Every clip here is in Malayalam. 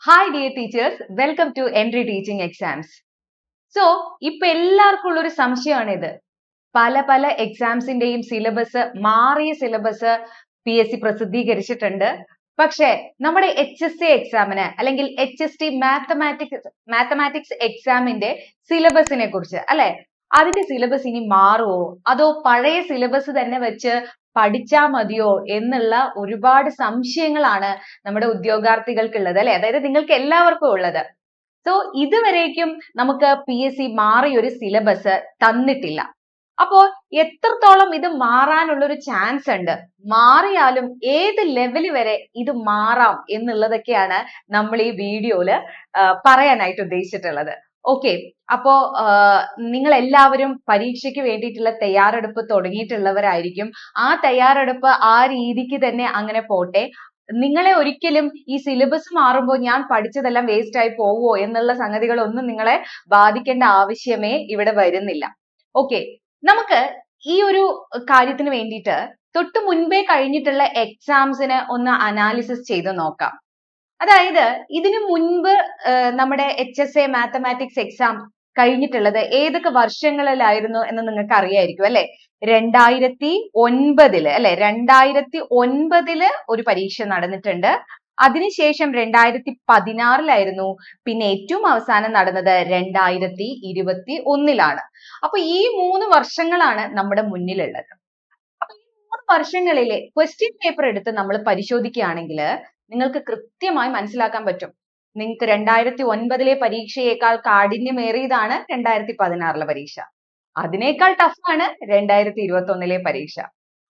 Hi dear teachers, welcome to Entry Teaching Exams. So, ഇപ്പൊ എല്ലാവർക്കും ഉള്ളൊരു സംശയമാണിത്. പല എക്സാംസിന്റെയും സിലബസ് മാറിയ സിലബസ് PSC പ്രസിദ്ധീകരിച്ചിട്ടുണ്ട്. പക്ഷേ നമ്മുടെ HSC എക്സാമിന് അല്ലെങ്കിൽ HST മാത്തമാറ്റിക്സ് എക്സാമിന്റെ സിലബസിനെ കുറിച്ച് അല്ലെ അതിന്റെ സിലബസ് ഇനി മാറുമോ അതോ പഴയ സിലബസ് തന്നെ വെച്ച് പഠിച്ചാ മതിയോ എന്നുള്ള ഒരുപാട് സംശയങ്ങളാണ് നമ്മുടെ ഉദ്യോഗാർത്ഥികൾക്കുള്ളത് അല്ലെ അതായത് നിങ്ങൾക്ക് എല്ലാവർക്കും ഉള്ളത്. സോ ഇതുവരേക്കും നമുക്ക് PSC മാറിയൊരു സിലബസ് തന്നിട്ടില്ല. അപ്പോൾ എത്രത്തോളം ഇത് മാറാനുള്ള ഒരു ചാൻസ് ഉണ്ട്, മാറിയാലും ഏത് ലെവൽ വരെ ഇത് മാറാം എന്നുള്ളതൊക്കെയാണ് നമ്മൾ ഈ വീഡിയോയില് പറയാനായിട്ട് ഉദ്ദേശിച്ചിട്ടുള്ളത്. ഓക്കെ, അപ്പോ നിങ്ങൾ എല്ലാവരും പരീക്ഷയ്ക്ക് വേണ്ടിയിട്ടുള്ള തയ്യാറെടുപ്പ് തുടങ്ങിയിട്ടുള്ളവരായിരിക്കും. ആ തയ്യാറെടുപ്പ് ആ രീതിക്ക് തന്നെ അങ്ങനെ പോട്ടെ. നിങ്ങളെ ഒരിക്കലും ഈ സിലബസ് മാറുമ്പോൾ ഞാൻ പഠിച്ചതെല്ലാം വേസ്റ്റ് ആയി പോവോ എന്നുള്ള സംഗതികളൊന്നും നിങ്ങളെ ബാധിക്കേണ്ട ആവശ്യമേ ഇവിടെ വരുന്നില്ല. ഓക്കെ, നമുക്ക് ഈ ഒരു കാര്യത്തിന് വേണ്ടിയിട്ട് തൊട്ട് മുൻപേ കഴിഞ്ഞിട്ടുള്ള എക്സാംസിന് ഒന്ന് അനാലിസിസ് ചെയ്ത് നോക്കാം. അതായത് ഇതിനു മുൻപ് നമ്മുടെ HSA മാത്തമാറ്റിക്സ് എക്സാം കഴിഞ്ഞിട്ടുള്ളത് ഏതൊക്കെ വർഷങ്ങളിലായിരുന്നു എന്ന് നിങ്ങൾക്ക് അറിയായിരിക്കും അല്ലെ. 2009 അല്ലെ 2009 ഒരു പരീക്ഷ നടന്നിട്ടുണ്ട്. അതിനുശേഷം 2016 പിന്നെ ഏറ്റവും അവസാനം നടന്നത് 2021 അപ്പൊ ഈ 3 വർഷങ്ങളാണ് നമ്മുടെ മുന്നിലുള്ളത്. അപ്പൊ ഈ 3 വർഷങ്ങളിലെ ക്വസ്റ്റ്യൻ പേപ്പർ എടുത്ത് നമ്മൾ പരിശോധിക്കുകയാണെങ്കിൽ നിങ്ങൾക്ക് കൃത്യമായി മനസ്സിലാക്കാൻ പറ്റും. നിങ്ങൾക്ക് 2009 പരീക്ഷയേക്കാൾ കാഠിന്യമേറിയതാണ് 2016 പരീക്ഷ. അതിനേക്കാൾ ടഫാണ് 2021 പരീക്ഷ.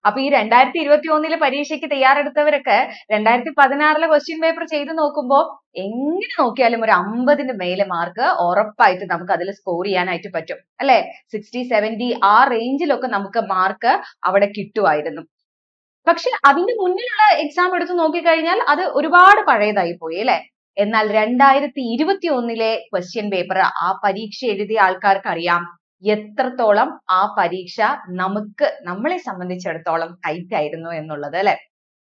അപ്പൊ ഈ 2021 പരീക്ഷയ്ക്ക് തയ്യാറെടുത്തവരൊക്കെ 2016 ക്വസ്റ്റ്യൻ പേപ്പർ ചെയ്ത് നോക്കുമ്പോൾ എങ്ങനെ നോക്കിയാലും ഒരു 50ന് മേലെ മാർക്ക് ഉറപ്പായിട്ട് നമുക്ക് അതിൽ സ്കോർ ചെയ്യാനായിട്ട് പറ്റും അല്ലെ. 60, 70 ആ റേഞ്ചിലൊക്കെ നമുക്ക് മാർക്ക് അവിടെ കിട്ടുമായിരുന്നു. പക്ഷെ അതിന്റെ മുന്നിലുള്ള എക്സാം എടുത്ത് നോക്കിക്കഴിഞ്ഞാൽ അത് ഒരുപാട് പഴയതായി പോയി അല്ലെ. എന്നാൽ 2021 ക്വസ്റ്റ്യൻ പേപ്പർ ആ പരീക്ഷ എഴുതിയ ആൾക്കാർക്ക് അറിയാം എത്രത്തോളം ആ പരീക്ഷ നമ്മളെ സംബന്ധിച്ചിടത്തോളം ടൈറ്റ് ആയിരുന്നു എന്നുള്ളത് അല്ലെ.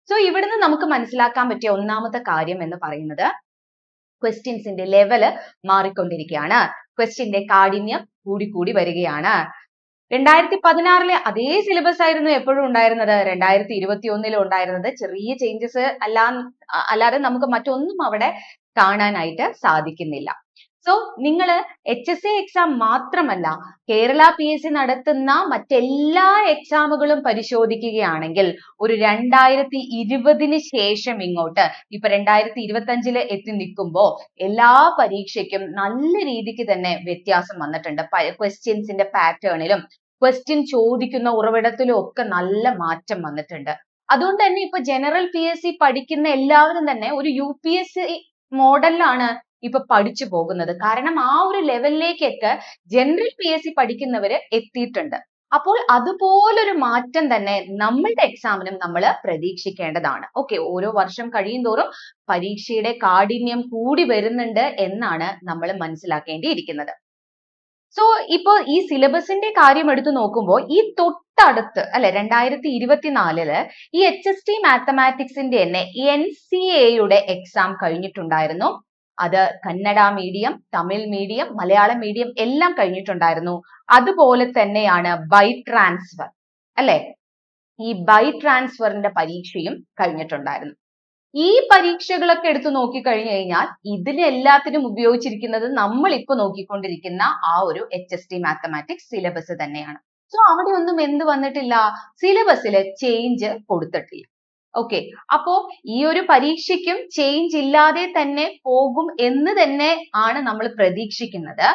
സോ ഇവിടുന്ന് നമുക്ക് മനസ്സിലാക്കാൻ പറ്റിയ ഒന്നാമത്തെ കാര്യം എന്ന് പറയുന്നത് ക്വസ്റ്റ്യൻസിന്റെ ലെവല് മാറിക്കൊണ്ടിരിക്കുകയാണ്. ക്വസ്റ്റ്യന്റെ കാഠിന്യം കൂടി വരികയാണ്. 2016 അതേ സിലബസ് ആയിരുന്നു എപ്പോഴും ഉണ്ടായിരുന്നത്. 2021 ഉണ്ടായിരുന്നത് ചെറിയ ചേഞ്ചസ് അല്ലാതെ നമുക്ക് മറ്റൊന്നും അവിടെ കാണാനായിട്ട് സാധിക്കുന്നില്ല. സോ നിങ്ങൾ HSA എക്സാം മാത്രമല്ല കേരള PSC നടത്തുന്ന മറ്റെല്ലാ എക്സാമുകളും പരിശോധിക്കുകയാണെങ്കിൽ ഒരു 2020 ശേഷം ഇങ്ങോട്ട് ഇപ്പൊ 2025 എത്തി നിൽക്കുമ്പോൾ എല്ലാ പരീക്ഷയ്ക്കും നല്ല രീതിക്ക് തന്നെ വ്യത്യാസം വന്നിട്ടുണ്ട്. ക്വസ്റ്റ്യൻസിന്റെ പാറ്റേണിലും ക്വസ്റ്റ്യൻ ചോദിക്കുന്ന ഉറവിടത്തിലും ഒക്കെ നല്ല മാറ്റം വന്നിട്ടുണ്ട്. അതുകൊണ്ട് തന്നെ ഇപ്പൊ ജനറൽ PSC പഠിക്കുന്ന എല്ലാവരും തന്നെ ഒരു UPSC മോഡലിലാണ് ഇപ്പൊ പഠിച്ചു പോകുന്നത്. കാരണം ആ ഒരു ലെവലിലേക്കൊക്കെ ജനറൽ PSC പഠിക്കുന്നവര് എത്തിയിട്ടുണ്ട്. അപ്പോൾ അതുപോലൊരു മാറ്റം തന്നെ നമ്മളുടെ എക്സാമിനും നമ്മൾ പ്രതീക്ഷിക്കേണ്ടതാണ്. ഓക്കെ, ഓരോ വർഷം കഴിയുന്തോറും പരീക്ഷയുടെ കാഠിന്യം കൂടി വരുന്നുണ്ട് എന്നാണ് നമ്മൾ മനസ്സിലാക്കേണ്ടിയിരിക്കുന്നത്. സോ ഇപ്പൊ ഈ സിലബസിന്റെ കാര്യം എടുത്തു നോക്കുമ്പോൾ ഈ തൊട്ടടുത്ത് അല്ലെ 2024 ഈ HST മാത്തമാറ്റിക്സിന്റെ തന്നെ NCA എക്സാം കഴിഞ്ഞിട്ടുണ്ടായിരുന്നു. അത് Kannada medium, Tamil medium, Malayalam medium എല്ലാം കഴിഞ്ഞിട്ടുണ്ടായിരുന്നു. അതുപോലെ തന്നെയാണ് ബൈ ട്രാൻസ്ഫർ അല്ലെ, ഈ ബൈ ട്രാൻസ്ഫറിന്റെ പരീക്ഷയും കഴിഞ്ഞിട്ടുണ്ടായിരുന്നു. ഈ പരീക്ഷകളൊക്കെ എടുത്തു നോക്കിക്കഴിഞ്ഞു കഴിഞ്ഞാൽ ഇതിനെല്ലാത്തിനും ഉപയോഗിച്ചിരിക്കുന്നത് നമ്മൾ ഇപ്പൊ നോക്കിക്കൊണ്ടിരിക്കുന്ന ആ ഒരു HST മാത്തമാറ്റിക്സ് സിലബസ് തന്നെയാണ്. സോ അവിടെ ഒന്നും എന്ത് വന്നിട്ടില്ല, സിലബസിൽ ചേഞ്ച് കൊടുത്തിട്ടില്ല. ഓക്കെ, അപ്പോ ഈ ഒരു പരീക്ഷയ്ക്കും ചേഞ്ച് ഇല്ലാതെ തന്നെ പോകും എന്ന് തന്നെ ആണ് നമ്മൾ പ്രതീക്ഷിക്കുന്നത്.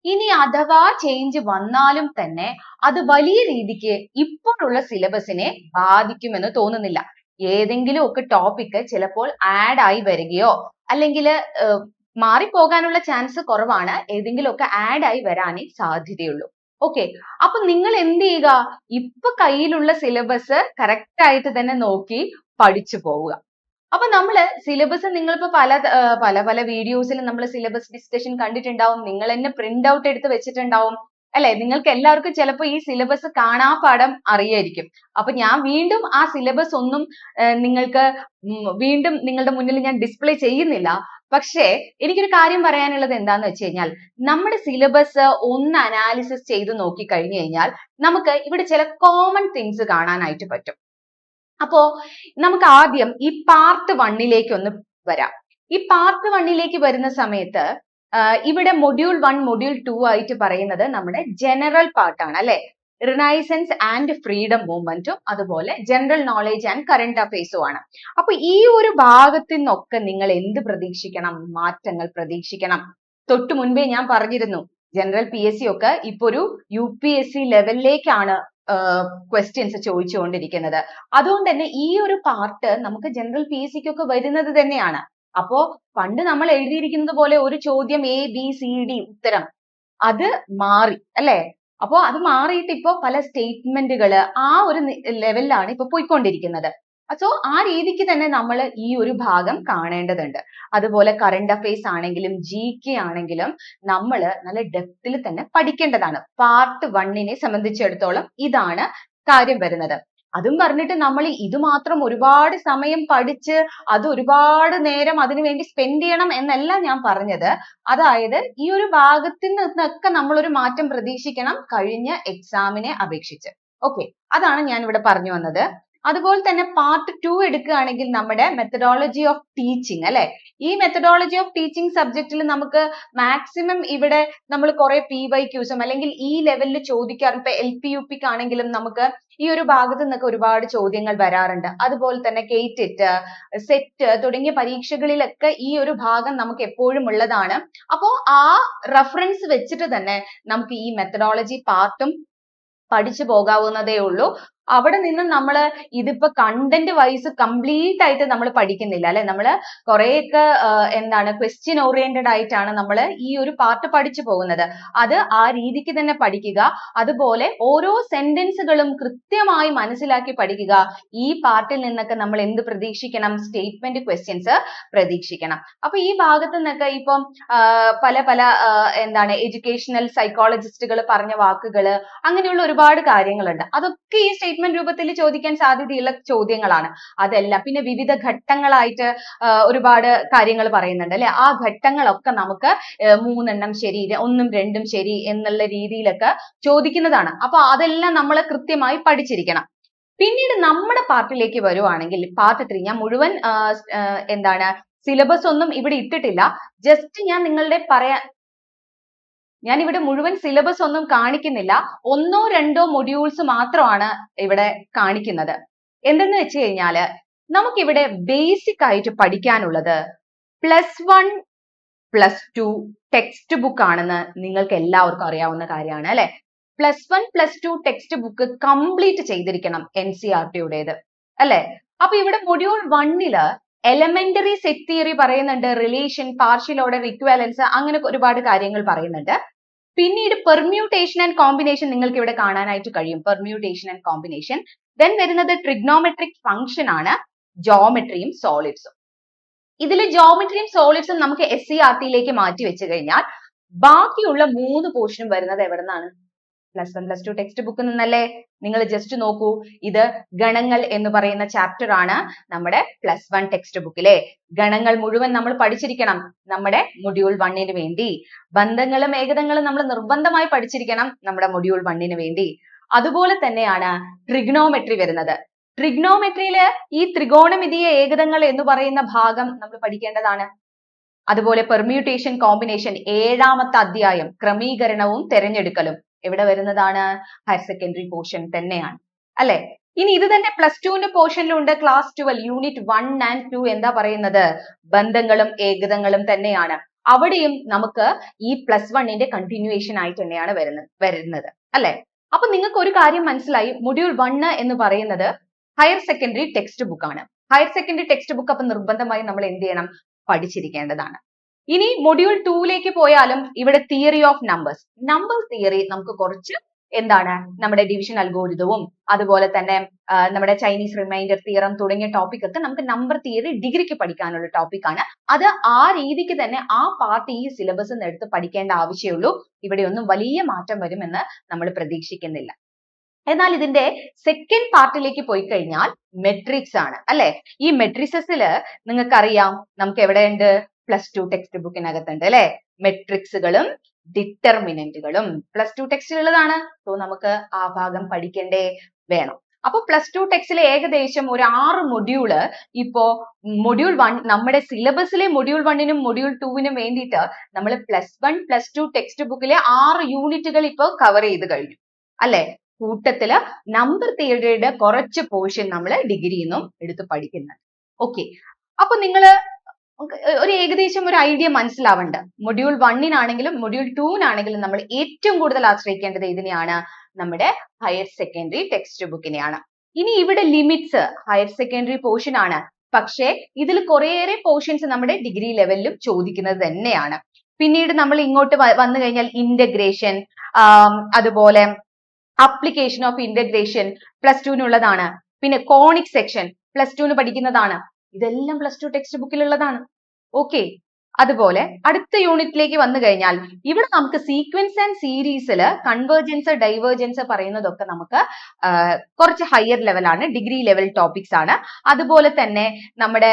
ഇനി അഥവാ ചേഞ്ച് വന്നാലും തന്നെ അത് വലിയ രീതിക്ക് ഇപ്പോഴുള്ള സിലബസിനെ ബാധിക്കുമെന്ന് തോന്നുന്നില്ല. ഏതെങ്കിലും ഒക്കെ ടോപ്പിക് ചിലപ്പോൾ ആഡ് ആയി വരികയോ അല്ലെങ്കിൽ മാറിപ്പോകാനുള്ള ചാൻസ് കുറവാണ്. ഏതെങ്കിലും ഒക്കെ ആഡ് ആയി വരാനേ സാധ്യതയുള്ളൂ. ഓക്കെ, അപ്പൊ നിങ്ങൾ എന്ത് ചെയ്യുക, ഇപ്പൊ കയ്യിലുള്ള സിലബസ് കറക്റ്റ് ആയിട്ട് തന്നെ നോക്കി പഠിച്ചു പോവുക. അപ്പൊ നമ്മള് സിലബസ് നിങ്ങളിപ്പോ പല വീഡിയോസിൽ നമ്മൾ സിലബസ് ഡിസ്കഷൻ കണ്ടിട്ടുണ്ടാവും. നിങ്ങൾ തന്നെ പ്രിന്റ് ഔട്ട് എടുത്ത് വെച്ചിട്ടുണ്ടാവും അല്ലെ. നിങ്ങൾക്ക് എല്ലാവർക്കും ചിലപ്പോൾ ഈ സിലബസ് കാണാപ്പാഠം അറിയായിരിക്കും. അപ്പൊ ഞാൻ വീണ്ടും ആ സിലബസ് ഒന്നും നിങ്ങൾക്ക് വീണ്ടും നിങ്ങളുടെ മുന്നിൽ ഞാൻ ഡിസ്പ്ലേ ചെയ്യുന്നില്ല. പക്ഷേ എനിക്കൊരു കാര്യം പറയാനുള്ളത് എന്താന്ന് വെച്ച് കഴിഞ്ഞാൽ നമ്മുടെ സിലബസ് ഒന്ന് അനാലിസിസ് ചെയ്ത് നോക്കി കഴിഞ്ഞു കഴിഞ്ഞാൽ നമുക്ക് ഇവിടെ ചില കോമൺ തിങ്സ് കാണാനായിട്ട് പറ്റും. അപ്പോ നമുക്ക് ആദ്യം ഈ പാർട്ട് 1ലേക്ക് ഒന്ന് വരാം. ഈ പാർട്ട് 1ലേക്ക് വരുന്ന സമയത്ത് ഇവിടെ മൊഡ്യൂൾ 1 മൊഡ്യൂൾ 2 ആയിട്ട് പറയുന്നത് നമ്മുടെ ജനറൽ പാർട്ടാണ് അല്ലെ. റിനൈസൻസ് ആൻഡ് ഫ്രീഡം മൂവ്മെന്റും അതുപോലെ ജനറൽ നോളേജ് ആൻഡ് കറന്റ് അഫയേഴ്സും ആണ്. അപ്പൊ ഈ ഒരു ഭാഗത്തു നിന്നൊക്കെ നിങ്ങൾ എന്ത് പ്രതീക്ഷിക്കണം? മാറ്റങ്ങൾ പ്രതീക്ഷിക്കണം. തൊട്ടു മുൻപേ ഞാൻ പറഞ്ഞിരുന്നു ജനറൽ PSC ഒക്കെ ഇപ്പൊ ഒരു UPSC ലെവലിലേക്കാണ് ക്വസ്റ്റ്യൻസ് ചോദിച്ചുകൊണ്ടിരിക്കുന്നത്. അതുകൊണ്ട് തന്നെ ഈ ഒരു പാർട്ട് നമുക്ക് ജനറൽ PSCക്കൊക്കെ വരുന്നത് തന്നെയാണ്. അപ്പോ പണ്ട് നമ്മൾ എഴുതിയിരിക്കുന്നത് പോലെ ഒരു ചോദ്യം ABCD ഉത്തരം അത് മാറി അല്ലെ. അപ്പോ അത് മാറിയിട്ട് ഇപ്പോ പല സ്റ്റേറ്റ്മെന്റുകള് ആ ഒരു ലെവലിലാണ് ഇപ്പൊ പോയിക്കൊണ്ടിരിക്കുന്നത്. സോ ആ രീതിക്ക് തന്നെ നമ്മൾ ഈ ഒരു ഭാഗം കാണേണ്ടതുണ്ട്. അതുപോലെ കറന്റ് അഫയേഴ്സ് ആണെങ്കിലും GK ആണെങ്കിലും നമ്മൾ നല്ല ഡെപ്തിൽ തന്നെ പഠിക്കേണ്ടതാണ്. പാർട്ട് 1നെ സംബന്ധിച്ചിടത്തോളം ഇതാണ് കാര്യം വരുന്നത്. അതും പറഞ്ഞിട്ട് നമ്മൾ ഇത് മാത്രം ഒരുപാട് സമയം പഠിച്ച് അത് ഒരുപാട് നേരം അതിനു വേണ്ടി സ്പെൻഡ് ചെയ്യണം എന്നല്ല ഞാൻ പറഞ്ഞത്. അതായത് ഈ ഒരു ഭാഗത്തിൽ നിന്നൊക്കെ നമ്മൾ ഒരു മാറ്റം പ്രതീക്ഷിക്കണം കഴിഞ്ഞ എക്സാമിനെ അപേക്ഷിച്ച്. ഓക്കെ, അതാണ് ഞാൻ ഇവിടെ പറഞ്ഞു വന്നത്. അതുപോലെ തന്നെ പാർട്ട് 2 എടുക്കുകയാണെങ്കിൽ നമ്മുടെ മെത്തഡോളജി ഓഫ് ടീച്ചിങ് അല്ലെ. ഈ മെത്തഡോളജി ഓഫ് ടീച്ചിങ് സബ്ജക്റ്റിൽ നമുക്ക് മാക്സിമം ഇവിടെ നമ്മൾ കുറെ PYQസും അല്ലെങ്കിൽ ഈ ലെവലിൽ ചോദിക്കാറുണ്ട്. ഇപ്പൊ LP UPക്ക് ആണെങ്കിലും നമുക്ക് ഈ ഒരു ഭാഗത്ത് നിന്നൊക്കെ ഒരുപാട് ചോദ്യങ്ങൾ വരാറുണ്ട്. അതുപോലെ തന്നെ KTET, സെറ്റ് തുടങ്ങിയ പരീക്ഷകളിലൊക്കെ ഈ ഒരു ഭാഗം നമുക്ക് എപ്പോഴും ഉള്ളതാണ്. അപ്പോ ആ റഫറൻസ് വെച്ചിട്ട് തന്നെ നമുക്ക് ഈ മെത്തഡോളജി പാർട്ടും പഠിച്ചു പോകാവുന്നതേ ഉള്ളൂ. അവിടെ നിന്ന് നമ്മൾ ഇതിപ്പോ കണ്ടന്റ് വൈസ് കംപ്ലീറ്റ് ആയിട്ട് നമ്മൾ പഠിക്കുന്നില്ല അല്ലെ. നമ്മൾ കുറെയൊക്കെ എന്താണ് ക്വസ്റ്റ്യൻ ഓറിയന്റഡ് ആയിട്ടാണ് നമ്മൾ ഈ ഒരു പാർട്ട് പഠിച്ചു പോകുന്നത്. അത് ആ രീതിക്ക് തന്നെ പഠിക്കുക. അതുപോലെ ഓരോ സെന്റൻസുകളും കൃത്യമായി മനസ്സിലാക്കി പഠിക്കുക. ഈ പാർട്ടിൽ നിന്നൊക്കെ നമ്മൾ എന്ത് പ്രതീക്ഷിക്കണം? Statement questions പ്രതീക്ഷിക്കണം. അപ്പൊ ഈ ഭാഗത്ത് നിന്നൊക്കെ ഇപ്പം പല പല എന്താണ് എഡ്യൂക്കേഷണൽ സൈക്കോളജിസ്റ്റുകൾ പറഞ്ഞ വാക്കുകൾ അങ്ങനെയുള്ള ഒരുപാട് കാര്യങ്ങളുണ്ട്. അതൊക്കെ ഈ സ്റ്റേറ്റ്മെന്റ് രൂപത്തിൽ ചോദിക്കാൻ സാധ്യതയുള്ള ചോദ്യങ്ങളാണ്. അതെല്ലാം പിന്നെ വിവിധ ഘട്ടങ്ങളായിട്ട് ഒരുപാട് കാര്യങ്ങൾ പറയുന്നുണ്ട് അല്ലെ. ആ ഘട്ടങ്ങളൊക്കെ നമുക്ക് 3 എണ്ണം ശരി, 1ഉം 2ഉം ശരി എന്നുള്ള രീതിയിലൊക്കെ ചോദിക്കുന്നതാണ്. അപ്പൊ അതെല്ലാം നമ്മൾ കൃത്യമായി പഠിച്ചിരിക്കണം. പിന്നീട് നമ്മുടെ പാർട്ടിലേക്ക് വരുവാണെങ്കിൽ പാർട്ട് 3 ഞാൻ മുഴുവൻ എന്താണ് സിലബസ് ഒന്നും ഇവിടെ ഇട്ടിട്ടില്ല. ജസ്റ്റ് ഞാൻ നിങ്ങളുടെ ഞാൻ ഇവിടെ മുഴുവൻ സിലബസ് ഒന്നും കാണിക്കുന്നില്ല. 1ഓ 2ഓ മൊഡ്യൂൾസ് മാത്രമാണ് ഇവിടെ കാണിക്കുന്നത്. എന്തെന്ന് വെച്ച് കഴിഞ്ഞാല് നമുക്കിവിടെ ബേസിക് ആയിട്ട് പഠിക്കാനുള്ളത് +1 +2 ടെക്സ്റ്റ് ബുക്ക് ആണെന്ന് നിങ്ങൾക്ക് എല്ലാവർക്കും അറിയാവുന്ന കാര്യമാണ് അല്ലെ. +1 +2 ടെക്സ്റ്റ് ബുക്ക് കംപ്ലീറ്റ് ചെയ്തിരിക്കണം NCERT-യുടേത് അല്ലെ. അപ്പൊ ഇവിടെ മൊഡ്യൂൾ 1ല് എലമെന്ററി സെറ്റ് തിയറി പറയുന്നുണ്ട്, റിലേഷൻ, പാർഷ്യൽ ഓർഡർ, ഇക്വാലൻസ് അങ്ങനെ ഒരുപാട് കാര്യങ്ങൾ പറയുന്നുണ്ട്. പിന്നീട് പെർമ്യൂട്ടേഷൻ ആൻഡ് കോമ്പിനേഷൻ നിങ്ങൾക്ക് ഇവിടെ കാണാനായിട്ട് കഴിയും. Permutation and combination. ദെൻ വരുന്നത് ട്രിഗ്നോമെട്രിക് ഫംഗ്ഷൻ ആണ്, ജോമെട്രിയും സോളിഡ്സും. ഇതിൽ ജോമെട്രിയും സോളിഡ്സും നമുക്ക് SCERT-യിലേക്ക് മാറ്റി വെച്ച് കഴിഞ്ഞാൽ ബാക്കിയുള്ള 3 പോർഷനും വരുന്നത് എവിടെ നിന്നാണ്? +1 +2 ടെക്സ്റ്റ് ബുക്കിൽ നിന്നല്ലേ. നിങ്ങൾ ജസ്റ്റ് നോക്കൂ, ഇത് ഗണങ്ങൾ എന്ന് പറയുന്ന ചാപ്റ്റർ ആണ് നമ്മുടെ +1 ടെക്സ്റ്റ് ബുക്കിലെ. ഗണങ്ങൾ മുഴുവൻ നമ്മൾ പഠിച്ചിരിക്കണം നമ്മുടെ മൊഡ്യൂൾ 1ന് വേണ്ടി. ബന്ധങ്ങളും ഏകതകളും നമ്മൾ നിർബന്ധമായി പഠിച്ചിരിക്കണം നമ്മുടെ മൊഡ്യൂൾ 1ന് വേണ്ടി. അതുപോലെ തന്നെയാണ് ട്രിഗ്നോമെട്രി വരുന്നത്. ട്രിഗ്നോമെട്രിയില് ഈ ത്രികോണമിതീയ ഏകതങ്ങൾ എന്ന് പറയുന്ന ഭാഗം നമ്മൾ പഠിക്കേണ്ടതാണ്. അതുപോലെ പെർമ്യൂട്ടേഷൻ കോമ്പിനേഷൻ 7ാമത്തെ അധ്യായം ക്രമീകരണവും തെരഞ്ഞെടുക്കലും എവിടെ വരുന്നതാണ്? ഹയർ സെക്കൻഡറി പോർഷൻ തന്നെയാണ് അല്ലെ. ഇനി ഇത് തന്നെ +2ന്റെ പോർഷനിലുണ്ട്. ക്ലാസ് 12 യൂണിറ്റ് 1 and 2 എന്താ പറയുന്നത്? ബന്ധങ്ങളും ഏകതകളും തന്നെയാണ്. അവിടെയും നമുക്ക് ഈ +1ന്റെ കണ്ടിന്യൂവേഷൻ ആയിട്ട് തന്നെയാണ് വരുന്നത് അല്ലെ. അപ്പൊ നിങ്ങൾക്ക് ഒരു കാര്യം മനസ്സിലായി, മൊഡ്യൂൾ 1 എന്ന് പറയുന്നത് ഹയർ സെക്കൻഡറി ടെക്സ്റ്റ് ബുക്ക് ആണ്. ഹയർ സെക്കൻഡറി ടെക്സ്റ്റ് ബുക്ക് അപ്പൊ നിർബന്ധമായി നമ്മൾ എന്ത് ചെയ്യണം? പഠിച്ചിരിക്കേണ്ടതാണ്. ഇനി മൊഡ്യൂൾ 2ലേക്ക് പോയാലും ഇവിടെ theory of numbers, number theory നമുക്ക് കുറച്ച് എന്താണ് നമ്മുടെ ഡിവിഷൻ അൽഗോരിതവും അതുപോലെ തന്നെ നമ്മുടെ ചൈനീസ് റിമൈൻഡർ തിയറം തുടങ്ങിയ ടോപ്പിക് ഒക്കെ നമുക്ക് നമ്പർ തിയറി ഡിഗ്രിക്ക് പഠിക്കാനുള്ള ടോപ്പിക് ആണ്. അത് ആ രീതിക്ക് തന്നെ ആ പാർട്ട് ഈ സിലബസ് എടുത്ത് പഠിക്കേണ്ട ആവശ്യമുള്ളൂ. ഇവിടെ ഒന്നും വലിയ മാറ്റം വരുമെന്ന് നമ്മൾ പ്രതീക്ഷിക്കുന്നില്ല. എന്നാൽ ഇതിന്റെ സെക്കൻഡ് പാർട്ടിലേക്ക് പോയി കഴിഞ്ഞാൽ മെട്രിക്സ് ആണ് അല്ലെ. ഈ മെട്രിസസിൽ നിങ്ങൾക്കറിയാം നമുക്ക് എവിടെയുണ്ട്? പ്ലസ് ടു ടെക്സ്റ്റ് ബുക്കിനകത്തുണ്ട് അല്ലെ. മെട്രിക്സുകളും ഡിറ്റർമിനന്റുകളും പ്ലസ് ടു ടെക്സ്റ്റിലുള്ളതാണ്. സോ നമുക്ക് ആ ഭാഗം പഠിക്കണ്ടേ, വേണം. അപ്പൊ പ്ലസ് ടു ടെക്സ്റ്റിലെ ഏകദേശം ഒരു 6 മൊഡ്യൂള് ഇപ്പോ മൊഡ്യൂൾ 1 നമ്മുടെ സിലബസിലെ മൊഡ്യൂൾ 1നും മൊഡ്യൂൾ 2നും വേണ്ടിയിട്ട് നമ്മൾ +1 +2 ടെക്സ്റ്റ് ബുക്കിലെ 6 യൂണിറ്റുകൾ ഇപ്പോ കവർ ചെയ്ത് കഴിഞ്ഞു അല്ലെ. കൂട്ടത്തില് നമ്പർ തിയറിയുടെ കുറച്ച് പോർഷൻ നമ്മൾ ഡിഗ്രിന്നും എടുത്ത് പഠിക്കുന്നുണ്ട്. ഓക്കെ, അപ്പൊ നിങ്ങള് ഒരു ഏകദേശം ഒരു ഐഡിയ മനസ്സിലാവുന്നുണ്ട്. മൊഡ്യൂൾ 1നാണെങ്കിലും മൊഡ്യൂൾ 2നാണെങ്കിലും നമ്മൾ ഏറ്റവും കൂടുതൽ ആശ്രയിക്കേണ്ടത് ഇതിനെയാണ്, നമ്മുടെ ഹയർ സെക്കൻഡറി ടെക്സ്റ്റ് ബുക്കിനെയാണ്. ഇനി ഇവിടെ ലിമിറ്റ്സ് ഹയർ സെക്കൻഡറി പോർഷൻ ആണ്, പക്ഷേ ഇതിൽ കുറേയേറെ പോർഷൻസ് നമ്മുടെ ഡിഗ്രി ലെവലിലും ചോദിക്കുന്നത് തന്നെയാണ്. പിന്നീട് നമ്മൾ ഇങ്ങോട്ട് വന്നു കഴിഞ്ഞാൽ ഇന്റഗ്രേഷൻ, അതുപോലെ അപ്ലിക്കേഷൻ ഓഫ് ഇന്റഗ്രേഷൻ +2നുള്ളതാണ്. പിന്നെ കോണിക് സെക്ഷൻ +2ന് പഠിക്കുന്നതാണ്. ഇതെല്ലാം +2 ടെക്സ്റ്റ് ബുക്കിലുള്ളതാണ്. ഓക്കെ, അതുപോലെ അടുത്ത യൂണിറ്റിലേക്ക് വന്നു കഴിഞ്ഞാൽ ഇവിടെ നമുക്ക് സീക്വൻസ് ആൻഡ് സീരീസില് കൺവേർജൻസ് ഡൈവേർജൻസ് പറയുന്നതൊക്കെ നമുക്ക് കുറച്ച് ഹയർ ലെവലാണ്, ഡിഗ്രി ലെവൽ ടോപ്പിക്സ് ആണ്. അതുപോലെ തന്നെ നമ്മുടെ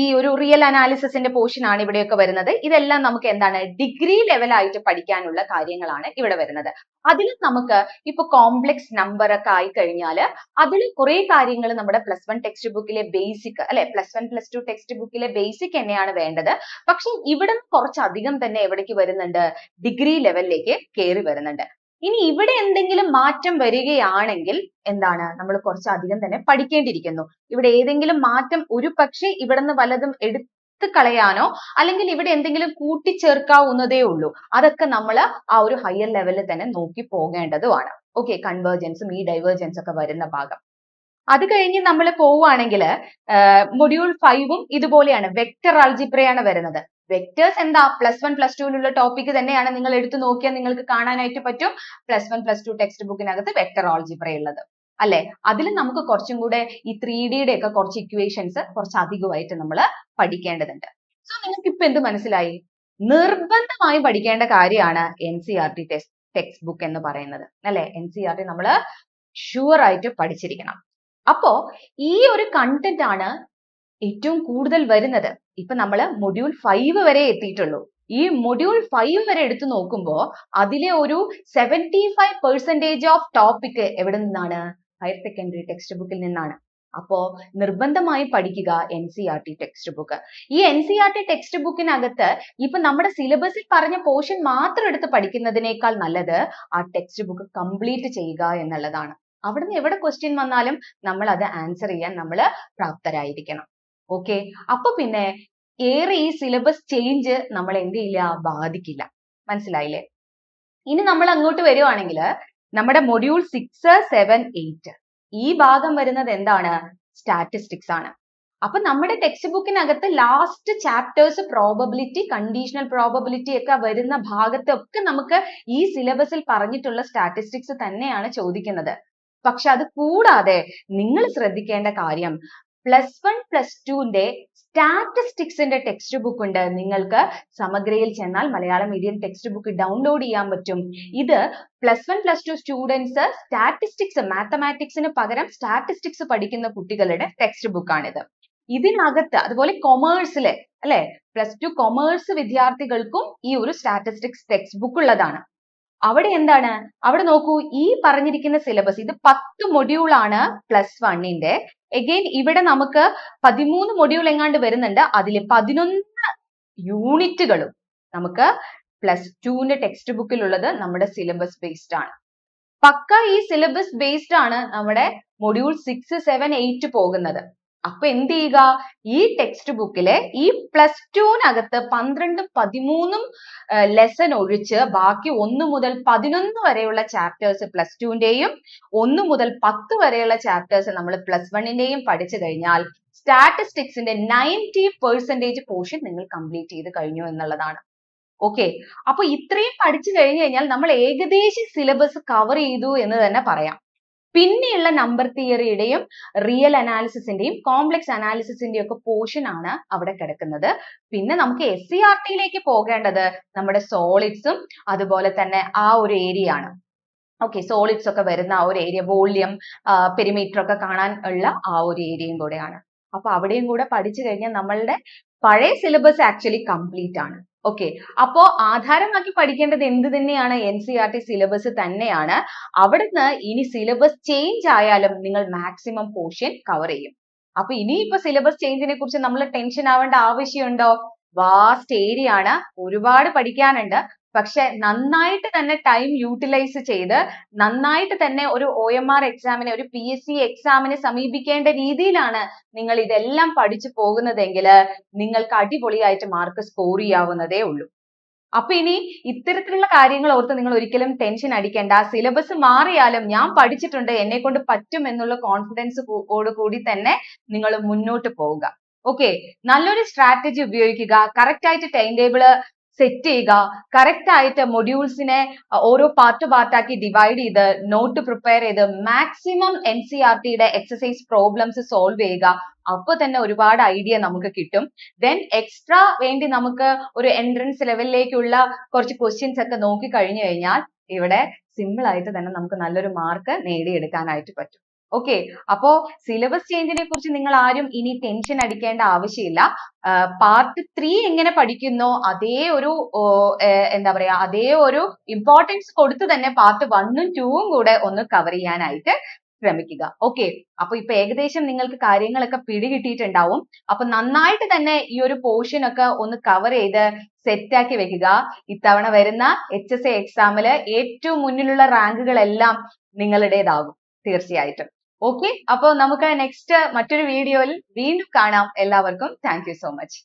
ഈ ഒരു റിയൽ അനാലിസിസിന്റെ പോർഷൻ ആണ് ഇവിടെയൊക്കെ വരുന്നത്. ഇതെല്ലാം നമുക്ക് എന്താണ്, ഡിഗ്രി ലെവലായിട്ട് പഠിക്കാനുള്ള കാര്യങ്ങളാണ് ഇവിടെ വരുന്നത്. അതിൽ നമുക്ക് ഇപ്പൊ കോംപ്ലക്സ് നമ്പർ ഒക്കെ ആയി കഴിഞ്ഞാൽ അതിൽ കുറെ കാര്യങ്ങൾ നമ്മുടെ +1 ടെക്സ്റ്റ് ബുക്കിലെ ബേസിക് അല്ലെ, +1 +2 ടെക്സ്റ്റ് ബുക്കിലെ ബേസിക് തന്നെയാണ് വേണ്ടത്. പക്ഷെ ഇവിടെ കുറച്ചധികം തന്നെ എവിടേക്ക് വരുന്നുണ്ട്, ഡിഗ്രി ലെവലിലേക്ക് കയറി വരുന്നുണ്ട്. ഇനി ഇവിടെ എന്തെങ്കിലും മാറ്റം വരികയാണെങ്കിൽ എന്താണ്, നമ്മൾ കുറച്ചധികം തന്നെ പഠിക്കേണ്ടിയിരിക്കുന്നു. ഇവിടെ ഏതെങ്കിലും മാറ്റം ഒരു പക്ഷേ ഇവിടുന്ന് വല്ലതും എടുത്തു കളയാനോ അല്ലെങ്കിൽ ഇവിടെ എന്തെങ്കിലും കൂട്ടിച്ചേർക്കാവുന്നതേ ഉള്ളൂ. അതൊക്കെ നമ്മൾ ആ ഒരു ഹയർ ലെവലിൽ തന്നെ നോക്കി പോകേണ്ടതുമാണ്. ഓക്കെ, കൺവേർജൻസും ഈ ഡൈവേർജൻസ് ഒക്കെ വരുന്ന ഭാഗം. അത് കഴിഞ്ഞ് നമ്മൾ പോവുകയാണെങ്കിൽ മൊഡ്യൂൾ 5ഉം ഇതുപോലെയാണ്, വെക്ടർ ആൾജിബ്രയാണ് വരുന്നത്. വെക്ടേഴ്സ് എന്താ, +1 +2ലുള്ള ടോപ്പിക് തന്നെയാണ്. നിങ്ങൾ എടുത്തു നോക്കിയാൽ നിങ്ങൾക്ക് കാണാനായിട്ട് പറ്റും +1 +2 ടെക്സ്റ്റ് ബുക്കിനകത്ത് വെക്ടർ ആൾജിബ്ര ഉള്ളത് അല്ലെ. അതിൽ നമുക്ക് കുറച്ചും കൂടെ ഈ 3Dയുടെ ഒക്കെ കുറച്ച് ഇക്വേഷൻസ് കുറച്ച് അധികമായിട്ട് നമ്മൾ പഠിക്കേണ്ടതുണ്ട്. സോ നിങ്ങൾക്ക് ഇപ്പൊ എന്ത് മനസ്സിലായി, നിർബന്ധമായും പഠിക്കേണ്ട കാര്യമാണ് NCERT ടെക്സ്റ്റ് ബുക്ക് എന്ന് പറയുന്നത് അല്ലെ. NCERT നമ്മൾ ഷുവർ ആയിട്ട് പഠിച്ചിരിക്കണം. അപ്പോ ഈ ഒരു കണ്ടന്റ് ആണ് ഏറ്റവും കൂടുതൽ വരുന്നത്. ഇപ്പൊ നമ്മൾ മൊഡ്യൂൾ 5 വരെ എത്തിയിട്ടുള്ളൂ. ഈ മൊഡ്യൂൾ 5 വരെ എടുത്തു നോക്കുമ്പോൾ അതിലെ ഒരു 75% ഓഫ് ടോപ്പിക് എവിടെ നിന്നാണ്, ഹയർ സെക്കൻഡറി ടെക്സ്റ്റ് ബുക്കിൽ നിന്നാണ്. അപ്പോ നിർബന്ധമായി പഠിക്കുക NCERT ടെക്സ്റ്റ് ബുക്ക്. ഈ NCERT ടെക്സ്റ്റ് ബുക്കിനകത്ത് ഇപ്പൊ നമ്മുടെ സിലബസിൽ പറഞ്ഞ പോർഷൻ മാത്രം എടുത്ത് പഠിക്കുന്നതിനേക്കാൾ നല്ലത് ആ ടെക്സ്റ്റ് ബുക്ക് കംപ്ലീറ്റ് ചെയ്യുക എന്നുള്ളതാണ്. അവിടുന്ന് എവിടെ ക്വസ്റ്റ്യൻ വന്നാലും നമ്മൾ അത് ആൻസർ ചെയ്യാൻ നമ്മൾ പ്രാപ്തരായിരിക്കണം. ഓക്കെ, അപ്പൊ പിന്നെ ഏറെ ഈ സിലബസ് ചേഞ്ച് നമ്മൾ എന്ത് ചെയ്യില്ല, ബാധിക്കില്ല. മനസ്സിലായില്ലേ? ഇനി നമ്മൾ അങ്ങോട്ട് വരുവാണെങ്കിൽ നമ്മുടെ മൊഡ്യൂൾ 6, 7, 8 ഈ ഭാഗം വരുന്നത് എന്താണ്, സ്റ്റാറ്റിസ്റ്റിക്സ് ആണ്. അപ്പൊ നമ്മുടെ ടെക്സ്റ്റ് ബുക്കിനകത്ത് last chapters probability, conditional probability ഒക്കെ വരുന്ന ഭാഗത്തൊക്കെ നമുക്ക് ഈ സിലബസിൽ പറഞ്ഞിട്ടുള്ള സ്റ്റാറ്റിസ്റ്റിക്സ് തന്നെയാണ് ചോദിക്കുന്നത്. പക്ഷെ അത് കൂടാതെ നിങ്ങൾ ശ്രദ്ധിക്കേണ്ട കാര്യം +1 +2ന്റെ സ്റ്റാറ്റിസ്റ്റിക്സിന്റെ ടെക്സ്റ്റ് ബുക്ക് ഉണ്ട്. നിങ്ങൾക്ക് സമഗ്രയിൽ ചെന്നാൽ Malayalam medium text book download ചെയ്യാൻ പറ്റും. ഇത് +1 +2 സ്റ്റുഡൻസ് സ്റ്റാറ്റിസ്റ്റിക്സ്, മാത്തമാറ്റിക്സിന് പകരം സ്റ്റാറ്റിസ്റ്റിക്സ് പഠിക്കുന്ന കുട്ടികളുടെ ടെക്സ്റ്റ് ബുക്കാണിത്. ഇതിനകത്ത് അതുപോലെ കൊമേഴ്സിലെ അല്ലെ, +2 കൊമേഴ്സ് വിദ്യാർത്ഥികൾക്കും ഈ ഒരു സ്റ്റാറ്റിസ്റ്റിക്സ് ടെക്സ്റ്റ് ബുക്ക് ഉള്ളതാണ്. അവിടെ എന്താണ്, അവിടെ നോക്കൂ, ഈ പറഞ്ഞിരിക്കുന്ന സിലബസ് ഇത് 10 മൊഡ്യൂൾ ആണ് +1ന്റെ. എഗെയിൻ ഇവിടെ നമുക്ക് 13 മൊഡ്യൂൾ എങ്ങാണ്ട് വരുന്നുണ്ട്. അതിൽ 11 യൂണിറ്റുകളും നമുക്ക് +2ന്റെ ടെക്സ്റ്റ് ബുക്കിൽ ഉള്ളത് നമ്മുടെ സിലബസ് ബേസ്ഡ് ആണ്. പക്ക ഈ സിലബസ് ബേസ്ഡ് ആണ് നമ്മുടെ മൊഡ്യൂൾ 6, 7, 8 പോകുന്നത്. അപ്പൊ എന്ത് ചെയ്യുക, ഈ ടെക്സ്റ്റ് ബുക്കിലെ ഈ +2നകത്ത് 12ഉം 13ഉം ലെസൺ ഒഴിച്ച് ബാക്കി 1 മുതൽ 11 വരെയുള്ള ചാപ്റ്റേഴ്സ് +2ന്റെയും 1 മുതൽ 10 വരെയുള്ള ചാപ്റ്റേഴ്സ് നമ്മൾ +1ന്റെയും പഠിച്ചു കഴിഞ്ഞാൽ സ്റ്റാറ്റിസ്റ്റിക്സിന്റെ 90% പോർഷൻ നിങ്ങൾ കംപ്ലീറ്റ് ചെയ്ത് കഴിഞ്ഞു എന്നുള്ളതാണ്. ഓക്കെ, അപ്പൊ ഇത്രയും പഠിച്ചു കഴിഞ്ഞു കഴിഞ്ഞാൽ നമ്മൾ ഏകദേശം സിലബസ് കവർ ചെയ്തു എന്ന് തന്നെ പറയാം. പിന്നെയുള്ള നമ്പർ തിയറിയുടെയും റിയൽ അനാലിസിസിന്റെയും കോംപ്ലക്സ് അനാലിസിസിന്റെയും ഒക്കെ പോർഷൻ ആണ് അവിടെ കിടക്കുന്നത്. പിന്നെ നമുക്ക് SCERT പോകേണ്ടത് നമ്മുടെ സോളിഡ്സും അതുപോലെ തന്നെ ആ ഒരു ഏരിയ ആണ്. ഓക്കെ, സോളിഡ്സ് ഒക്കെ വരുന്ന ആ ഒരു ഏരിയ, വോളിയം, പെരിമീറ്റർ ഒക്കെ കാണാൻ ഉള്ള ആ ഒരു ഏരിയയും കൂടെയാണ്. അപ്പൊ അവിടെയും കൂടെ പഠിച്ചു കഴിഞ്ഞാൽ നമ്മളുടെ പഴയ സിലബസ് ആക്ച്വലി കംപ്ലീറ്റ് ആണ്. ഓക്കെ, അപ്പോ ആധാരമാക്കി പഠിക്കേണ്ടത് എന്ത് തന്നെയാണ്? NCERT സിലബസ് തന്നെയാണ്. അവിടുന്ന് ഇനി സിലബസ് ചേഞ്ച് ആയാലും നിങ്ങൾ മാക്സിമം പോർഷൻ കവർ ചെയ്യും. അപ്പൊ ഇനിയിപ്പോ സിലബസ് ചേഞ്ചിനെ കുറിച്ച് നമ്മൾ ടെൻഷൻ ആവേണ്ട ആവശ്യമുണ്ടോ? വാസ്റ്റ് ഏരിയ ആണ്, ഒരുപാട് പഠിക്കാനുണ്ട്. പക്ഷെ നന്നായിട്ട് തന്നെ ടൈം യൂട്ടിലൈസ് ചെയ്ത് നന്നായിട്ട് തന്നെ ഒരു OMR എക്സാമിനെ, ഒരു PSC എക്സാമിനെ സമീപിക്കേണ്ട രീതിയിലാണ് നിങ്ങൾ ഇതെല്ലാം പഠിച്ചു പോകുന്നതെങ്കിൽ നിങ്ങൾക്ക് അടിപൊളിയായിട്ട് മാർക്ക് സ്കോർ ചെയ്യാവുന്നതേ ഉള്ളൂ. അപ്പൊ ഇനി ഇത്തരത്തിലുള്ള കാര്യങ്ങൾ ഓർത്ത് നിങ്ങൾ ഒരിക്കലും ടെൻഷൻ അടിക്കേണ്ട. സിലബസ് മാറിയാലും ഞാൻ പഠിച്ചിട്ടുണ്ട്, എന്നെ കൊണ്ട് പറ്റും എന്നുള്ള കോൺഫിഡൻസ് കൂടി തന്നെ നിങ്ങൾ മുന്നോട്ട് പോവുക. ഓക്കെ, നല്ലൊരു സ്ട്രാറ്റജി ഉപയോഗിക്കുക, കറക്റ്റ് ആയിട്ട് ടൈം ടേബിൾ സെറ്റ് ചെയ്യുക, കറക്റ്റ് ആയിട്ട് മൊഡ്യൂൾസിനെ ഓരോ പാർട്ടാക്കി ഡിവൈഡ് ചെയ്ത് നോട്ട് പ്രിപ്പയർ ചെയ്ത് മാക്സിമം NCERTയുടെ എക്സസൈസ് പ്രോബ്ലംസ് സോൾവ് ചെയ്യുക. അപ്പൊ തന്നെ ഒരുപാട് ഐഡിയ നമുക്ക് കിട്ടും. ദെൻ എക്സ്ട്രാ വേണ്ടി നമുക്ക് ഒരു എൻട്രൻസ് ലെവലിലേക്കുള്ള കുറച്ച് ക്വസ്റ്റ്യൻസ് ഒക്കെ നോക്കി കഴിഞ്ഞു കഴിഞ്ഞാൽ ഇവിടെ സിമ്പിൾ ആയിട്ട് തന്നെ നമുക്ക് നല്ലൊരു മാർക്ക് നേടിയെടുക്കാനായിട്ട് പറ്റും. ഓക്കെ, അപ്പോ സിലബസ് ചേഞ്ചിനെ കുറിച്ച് നിങ്ങൾ ആരും ഇനി ടെൻഷൻ അടിക്കേണ്ട ആവശ്യമില്ല. പാർട്ട് 3 എങ്ങനെ പഠിക്കുന്നോ അതേ ഒരു എന്താ പറയാ, അതേ ഒരു ഇമ്പോർട്ടൻസ് കൊടുത്ത് തന്നെ പാർട്ട് 1ഉം 2ഉം കൂടെ ഒന്ന് കവർ ചെയ്യാനായിട്ട് ശ്രമിക്കുക. ഓക്കെ, അപ്പൊ ഇപ്പൊ ഏകദേശം നിങ്ങൾക്ക് കാര്യങ്ങളൊക്കെ പിടികിട്ടിയിട്ടുണ്ടാവും. അപ്പൊ നന്നായിട്ട് തന്നെ ഈ ഒരു പോർഷൻ ഒക്കെ ഒന്ന് കവർ ചെയ്ത് സെറ്റ് ആക്കി വെക്കുക. ഇത്തവണ വരുന്ന HSA എക്സാമില് ഏറ്റവും മുന്നിലുള്ള റാങ്കുകളെല്ലാം നിങ്ങളുടേതാകും തീർച്ചയായിട്ടും. ഓക്കെ, അപ്പൊ നമുക്ക് നെക്സ്റ്റ് മറ്റൊരു വീഡിയോയിൽ വീണ്ടും കാണാം. എല്ലാവർക്കും താങ്ക് യു സോ മച്ച്.